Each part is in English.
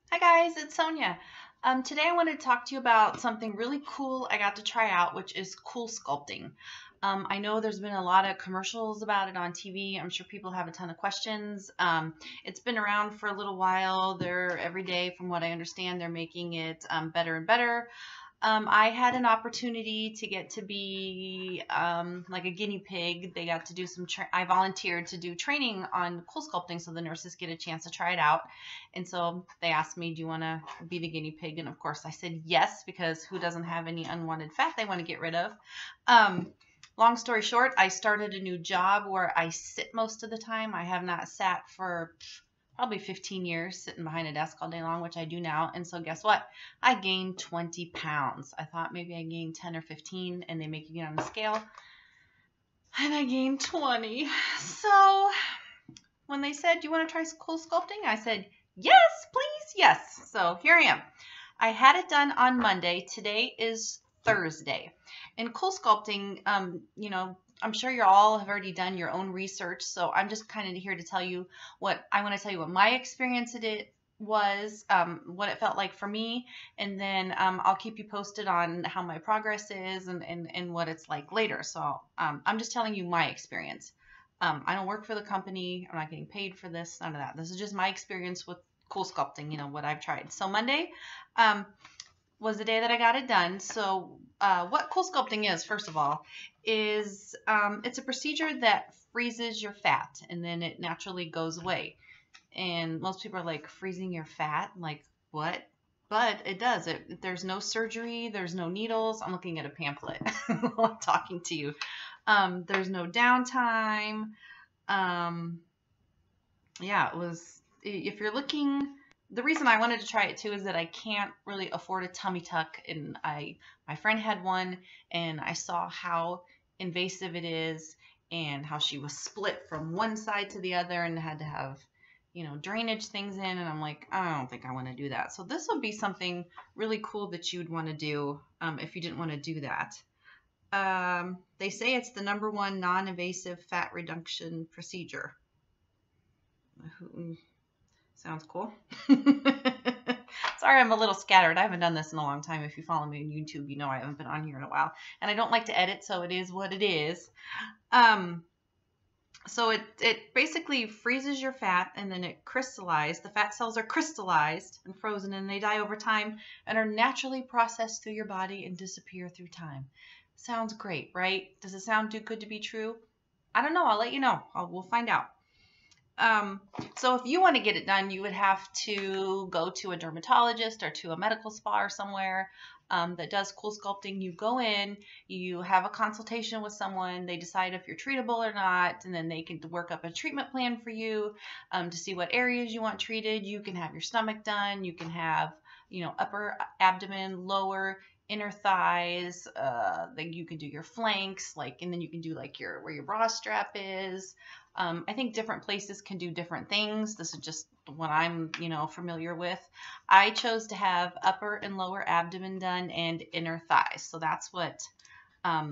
Hi guys, it's Sonia. Today I wanted to talk to you about something really cool I got to try out, which is cool sculpting. I know there's been a lot of commercials about it on TV. I'm sure people have a ton of questions. It's been around for a little while. They're every day, from what I understand, they're making it better and better. I had an opportunity to get to be like a guinea pig. They got to do I volunteered to do training on cool sculpting so the nurses get a chance to try it out. And so they asked me, do you want to be the guinea pig? And of course I said yes, because who doesn't have any unwanted fat they want to get rid of? Um, Long story short, I started a new job where I sit most of the time. I have not sat for probably 15 years sitting behind a desk all day long, which I do now. And so guess what? I gained 20 pounds. I thought maybe I gained 10 or 15, and they make you get on the scale, and I gained 20. So when they said, do you want to try cool sculpting? I said, yes, please, yes. So here I am. I had it done on Monday. Today is Thursday. In cool sculpting, I'm sure you all have already done your own research, so I'm just kind of here to tell you what I want to tell you what my experience at it was, what it felt like for me, and then I'll keep you posted on how my progress is and what it's like later. So I'm just telling you my experience. I don't work for the company. I'm not getting paid for this, none of that. This is just my experience with cool sculpting, what I've tried. So Monday was the day that I got it done. So what cool sculpting is, first of all, is it's a procedure that freezes your fat and then it naturally goes away. And most people are like, freezing your fat? Like, what? But it does. There's no surgery. There's no needles. I'm looking at a pamphlet while I'm talking to you. There's no downtime. Um, yeah, it was, if you're looking, the reason I wanted to try it too is that I can't really afford a tummy tuck, and my friend had one, and I saw how invasive it is and how she was split from one side to the other and had to have, drainage things in, and I'm like, I don't think I want to do that. So this would be something really cool that you'd want to do if you didn't want to do that. They say it's the #1 non-invasive fat reduction procedure. Sounds cool. Sorry, I'm a little scattered. I haven't done this in a long time. If you follow me on YouTube, you know I haven't been on here in a while. And I don't like to edit, so it is what it is. So it basically freezes your fat, and then it crystallizes. The fat cells are crystallized and frozen, and they die over time and are naturally processed through your body and disappear through time. Sounds great, right? Does it sound too good to be true? I don't know. I'll let you know. We'll find out. So if you want to get it done, you would have to go to a dermatologist or to a medical spa or somewhere that does cool sculpting. You go in, you have a consultation with someone, they decide if you're treatable or not, and then they can work up a treatment plan for you to see what areas you want treated. You can have your stomach done, you can have, upper abdomen, lower, inner thighs, then you can do your flanks, and then you can do where your bra strap is. I think different places can do different things. This is just what I'm, familiar with. I chose to have upper and lower abdomen done and inner thighs. So that's what I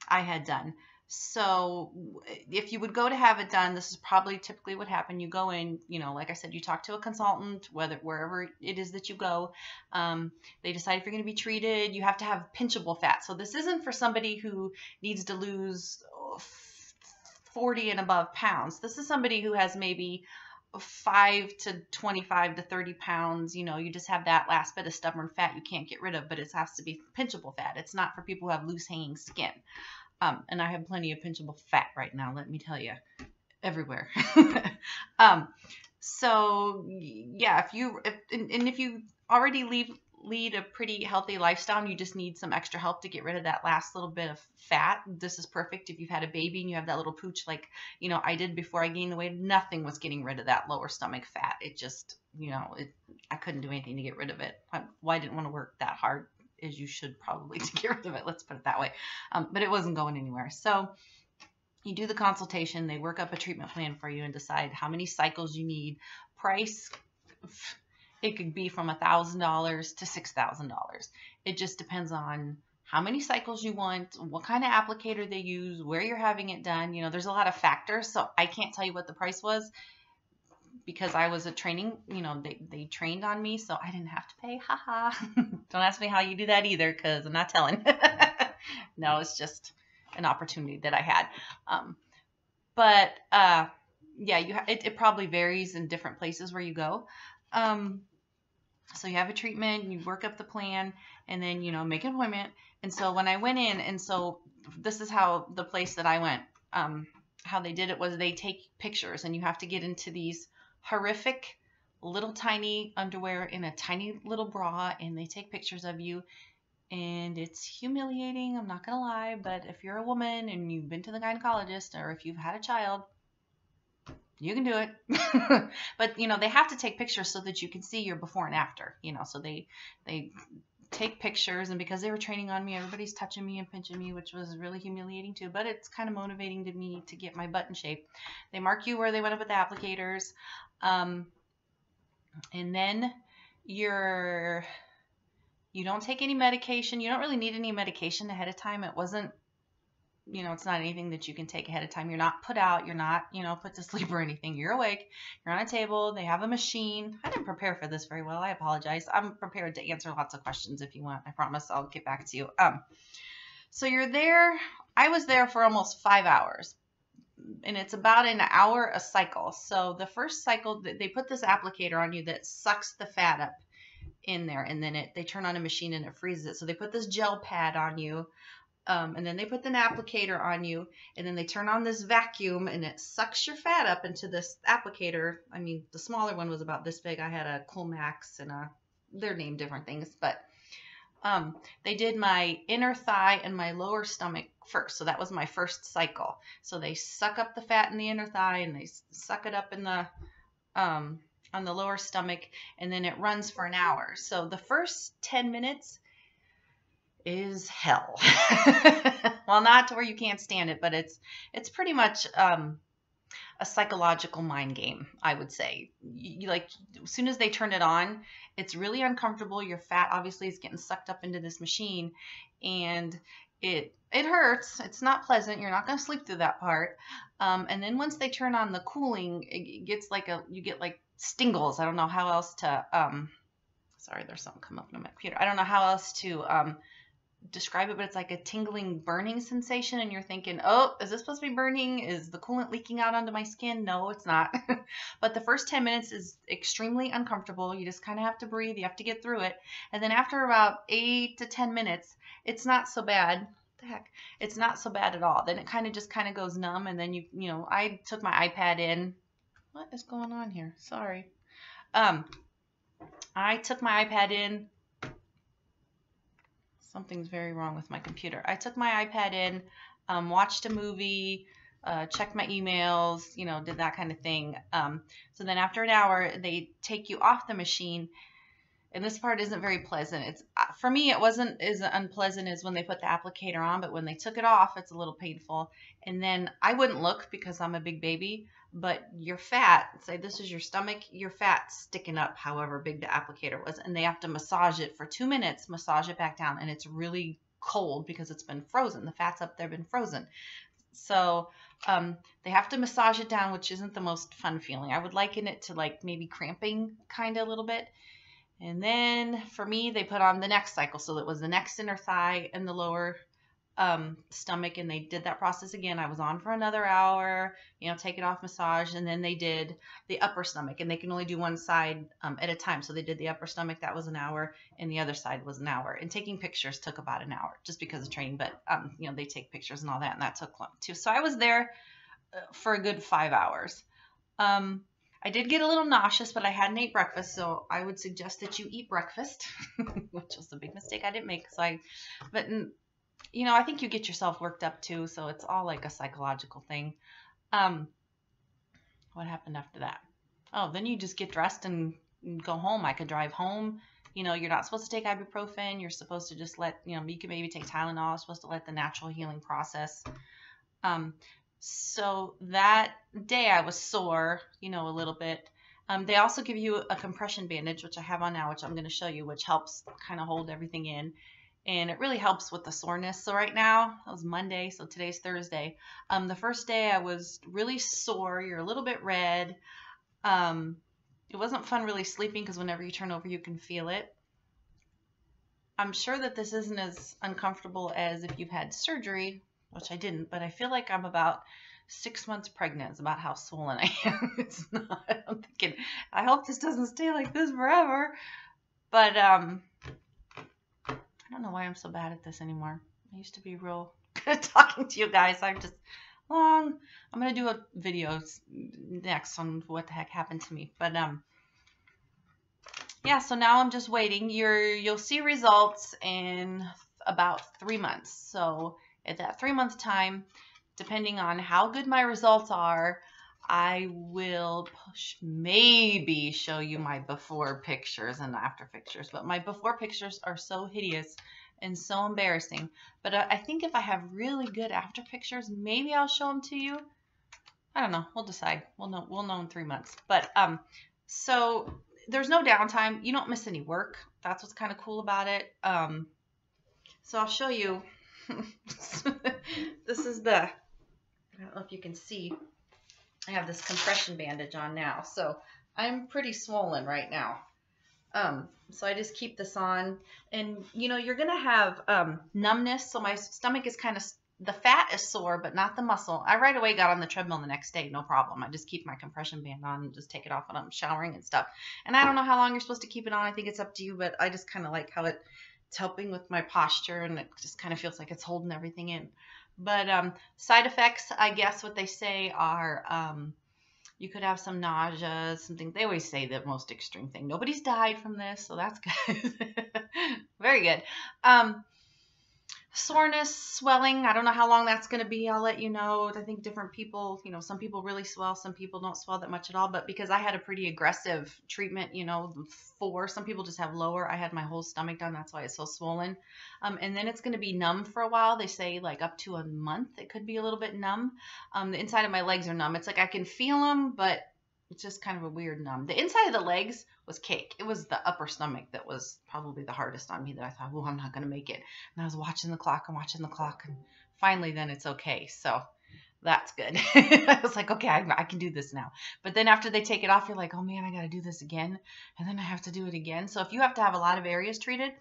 had done. So if you would go to have it done, this is probably typically what happened. You go in, like I said, you talk to a consultant, wherever it is that you go. They decide if you're going to be treated. You have to have pinchable fat. So this isn't for somebody who needs to lose 40 and above pounds. This is somebody who has maybe 5 to 25 to 30 pounds. You just have that last bit of stubborn fat you can't get rid of, but it has to be pinchable fat. It's not for people who have loose hanging skin. And I have plenty of pinchable fat right now, let me tell you, everywhere. So yeah, if you already lead a pretty healthy lifestyle and you just need some extra help to get rid of that last little bit of fat, this is perfect. If you've had a baby and you have that little pooch I did before I gained the weight, nothing was getting rid of that lower stomach fat. It just, I couldn't do anything to get rid of it. I didn't want to work that hard, as you should probably, to get rid of it. Let's put it that way. But it wasn't going anywhere. So you do the consultation. They work up a treatment plan for you and decide how many cycles you need. Price, it could be from $1,000 to $6,000. It just depends on how many cycles you want, what kind of applicator they use, where you're having it done. There's a lot of factors, so I can't tell you what the price was because I was a training, they trained on me, so I didn't have to pay. Haha. Don't ask me how you do that either, because I'm not telling. No, it's just an opportunity that I had. But yeah, it probably varies in different places where you go. So you have a treatment, you work up the plan, and then, make an appointment. And so when I went in, and so this is how the place that I went, how they did it was they take pictures, and you have to get into these horrific little tiny underwear in a tiny little bra, and they take pictures of you. And it's humiliating, I'm not gonna lie, but if you're a woman and you've been to the gynecologist, or if you've had a child, you can do it. But they have to take pictures so that you can see your before and after, so they take pictures, and because they were training on me, everybody's touching me and pinching me, which was really humiliating too, but it's kind of motivating to me to get my butt in shape. They mark you where they went up with the applicators, and then you don't take any medication. You don't really need any medication ahead of time. It wasn't, it's not anything that you can take ahead of time. You're not put out. You're not, put to sleep or anything. You're awake. You're on a table. They have a machine. I didn't prepare for this very well. I apologize. I'm prepared to answer lots of questions if you want. I promise I'll get back to you. So you're there. I was there for almost 5 hours, and it's about an hour a cycle. So the first cycle, they put this applicator on you that sucks the fat up in there, and then they turn on a machine and it freezes it. So they put this gel pad on you, and then they put an applicator on you, and then they turn on this vacuum, and it sucks your fat up into this applicator. I mean, the smaller one was about this big. I had a Cool Max, and they're named different things, but they did my inner thigh and my lower stomach first. So that was my first cycle. So they suck up the fat in the inner thigh, and they suck it up in the on the lower stomach, and then it runs for an hour. So the first 10 minutes is hell. Well, not to where you can't stand it, but it's pretty much a psychological mind game, I would say. Like, as soon as they turn it on, it's really uncomfortable. Your fat obviously is getting sucked up into this machine, and it hurts. It's not pleasant. You're not going to sleep through that part. And then once they turn on the cooling, it gets you get like stingles. I don't know how else to, sorry, there's something come up on my computer. I don't know how else to describe it, but it's like a tingling, burning sensation, and you're thinking, oh, is this supposed to be burning? Is the coolant leaking out onto my skin? No, it's not. But the first 10 minutes is extremely uncomfortable. You just kind of have to breathe. You have to get through it. And then after about 8 to 10 minutes, it's not so bad. What the heck? It's not so bad at all. Then it kind of goes numb, and then I took my iPad in. What is going on here? Sorry. I took my iPad in. Something's very wrong with my computer. I took my iPad in, watched a movie, checked my emails, did that kind of thing. So then after an hour, they take you off the machine, and this part isn't very pleasant. It's for me, it wasn't as unpleasant as when they put the applicator on, but when they took it off, it's a little painful. And then I wouldn't look because I'm a big baby, but your fat, say this is your stomach, your fat's sticking up however big the applicator was, and they have to massage it for 2 minutes, massage it back down, and it's really cold because it's been frozen. The fat's up there been frozen. So they have to massage it down, which isn't the most fun feeling. I would liken it to like maybe cramping kind of a little bit. And then for me, they put on the next cycle. So it was the next inner thigh and the lower stomach, and they did that process again. I was on for another hour, take it off, massage, and then they did the upper stomach, and they can only do one side at a time. So they did the upper stomach, that was an hour, and the other side was an hour. And taking pictures took about an hour just because of training, but they take pictures and all that, and that took long too. So I was there for a good 5 hours. I did get a little nauseous, but I hadn't ate breakfast, so I would suggest that you eat breakfast, which was a big mistake I didn't make. I think you get yourself worked up too, so it's all like a psychological thing. What happened after that? Oh, then you just get dressed and go home. I could drive home. You're not supposed to take ibuprofen. You're supposed to just you can maybe take Tylenol. You're supposed to let the natural healing process. So that day I was sore, a little bit. They also give you a compression bandage, which I have on now, which I'm going to show you, which helps kind of hold everything in. And it really helps with the soreness. So right now, it was Monday, so today's Thursday. The first day I was really sore. You're a little bit red. It wasn't fun really sleeping because whenever you turn over, you can feel it. I'm sure that this isn't as uncomfortable as if you've had surgery, which I didn't, but I feel like I'm about 6 months pregnant is about how swollen I am. It's not. I'm thinking, I hope this doesn't stay like this forever. But I don't know why I'm so bad at this anymore. I used to be real good at talking to you guys. I'm just I'm gonna do a video next on what the heck happened to me. But yeah, so now I'm just waiting. You'll see results in about 3 months. So at that 3 month time, depending on how good my results are, I will maybe show you my before pictures and after pictures. But my before pictures are so hideous and so embarrassing. But I think if I have really good after pictures, maybe I'll show them to you. I don't know. We'll decide. We'll know in 3 months. But so there's no downtime. You don't miss any work. That's what's kind of cool about it. So I'll show you. This is I don't know if you can see. I have this compression bandage on now. So I'm pretty swollen right now. So I just keep this on, and you're going to have numbness. So my stomach is kind of, the fat is sore, but not the muscle. I right away got on the treadmill the next day, no problem. I just keep my compression band on and just take it off when I'm showering and stuff. And I don't know how long you're supposed to keep it on. I think it's up to you, but I just kind of like how it's helping with my posture, and it just kind of feels like it's holding everything in. But side effects, I guess what they say are you could have some nausea, something. They always say the most extreme thing. Nobody's died from this, so that's good. Very good. Soreness, swelling. I don't know how long that's going to be. I'll let you know. I think different people, some people really swell. Some people don't swell that much at all. But because I had a pretty aggressive treatment, some people just have lower. I had my whole stomach done. That's why it's so swollen. And then it's going to be numb for a while. They say like up to a month. It could be a little bit numb. The inside of my legs are numb. It's like I can feel them, but it's just kind of a weird numb. The inside of the legs was cake. It was the upper stomach that was probably the hardest on me, that I thought, I'm not going to make it. And I was watching the clock, and finally then it's okay. So that's good. I was like, okay, I can do this now. But then after they take it off, you're like, oh man, I got to do this again. And then I have to do it again. So if you have to have a lot of areas treated,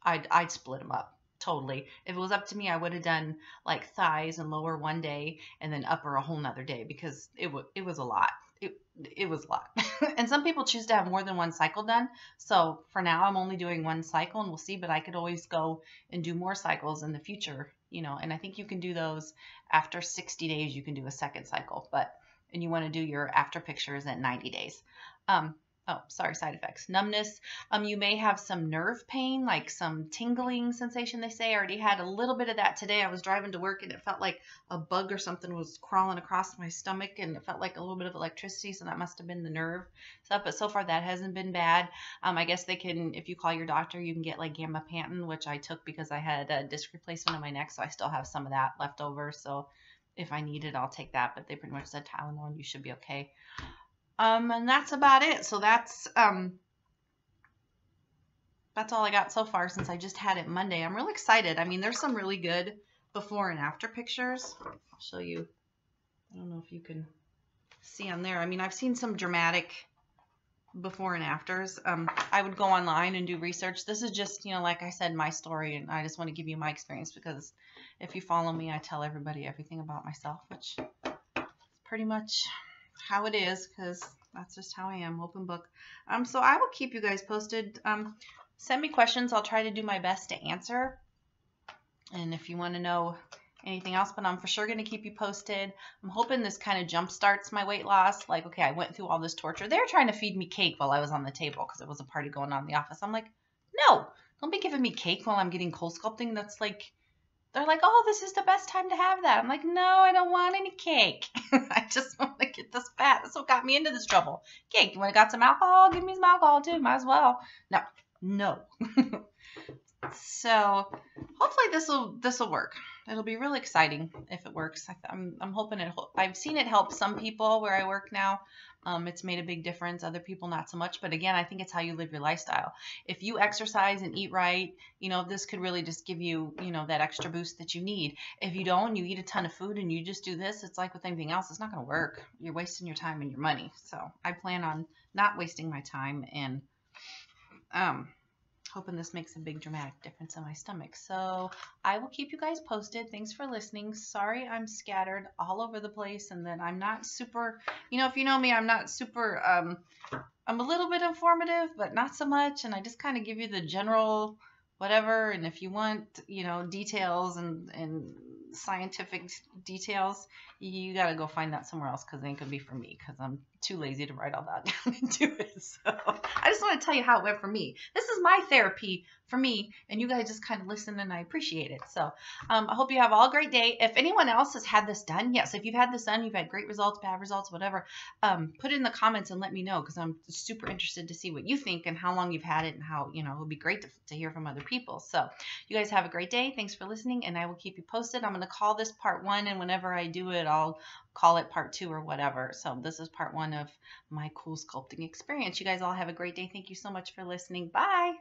I'd split them up. Totally. If it was up to me, I would have done like thighs and lower one day and then upper a whole nother day, because it was a lot. It was a lot. And some people choose to have more than one cycle done. So for now, I'm only doing one cycle, and we'll see, but I could always go and do more cycles in the future, and I think you can do those after 60 days. You can do a second cycle, and you want to do your after pictures at 90 days. Oh, sorry, side effects. Numbness. You may have some nerve pain, like some tingling sensation, they say. I already had a little bit of that today. I was driving to work, and it felt like a bug or something was crawling across my stomach, and it felt like a little bit of electricity, so that must have been the nerve stuff. But so far, that hasn't been bad. I guess they can, if you call your doctor, you can get like gabapentin, which I took because I had a disc replacement in my neck, so I still have some of that left over. So if I need it, I'll take that. But they pretty much said Tylenol, and you should be okay. And that's about it. So that's all I got so far, since I just had it Monday. I'm really excited. I mean, there's some really good before and after pictures. I'll show you. I don't know if you can see on there. I mean, I've seen some dramatic before and afters. I would go online and do research. This is just, like I said, my story, and I just want to give you my experience, because if you follow me, I tell everybody everything about myself, which is pretty much how it is, because that's just how I am, open book. So I will keep you guys posted. Send me questions. I'll try to do my best to answer. And if you want to know anything else, but I'm for sure going to keep you posted. I'm hoping this kind of jump starts my weight loss. Like, okay, I went through all this torture. They were trying to feed me cake while I was on the table, because there was a party going on in the office. I'm like, no, don't be giving me cake while I'm getting coolsculpting. That's like, they're like, oh, this is the best time to have that. I'm like, no, I don't want any cake. I just want to get this fat. That's what got me into this trouble. Cake. You want to got some alcohol? Give me some alcohol too. Might as well. No. So hopefully this will work. It'll be really exciting if it works. I'm hoping I've seen it help some people where I work now. It's made a big difference. Other people, not so much. But again, I think it's how you live your lifestyle. If you exercise and eat right, this could really just give you, that extra boost that you need. If you don't, you eat a ton of food and you just do this, it's like with anything else, it's not going to work. You're wasting your time and your money. So I plan on not wasting my time and hoping this makes a big dramatic difference in my stomach. So I will keep you guys posted. Thanks for listening. Sorry I'm scattered all over the place and that I'm not super, if you know me, I'm not super, I'm a little bit informative, but not so much. And I just kind of give you the general whatever. And if you want, details and scientific details, you got to go find that somewhere else because it ain't going to be for me because I'm too lazy to write all that down and do it. So I just want to tell you how it went for me. This is my therapy for me, and you guys just kind of listen, and I appreciate it. So I hope you have all a great day. If anyone else has had this done, yes, if you've had this done, you've had great results, bad results, whatever, put it in the comments and let me know because I'm super interested to see what you think and how long you've had it and how, it would be great to hear from other people. So you guys have a great day. Thanks for listening, and I will keep you posted. I'm going to call this part 1, and whenever I do it, I'll call it part 2 or whatever. So this is part 1 of my cool sculpting experience. You guys all have a great day. Thank you so much for listening. Bye.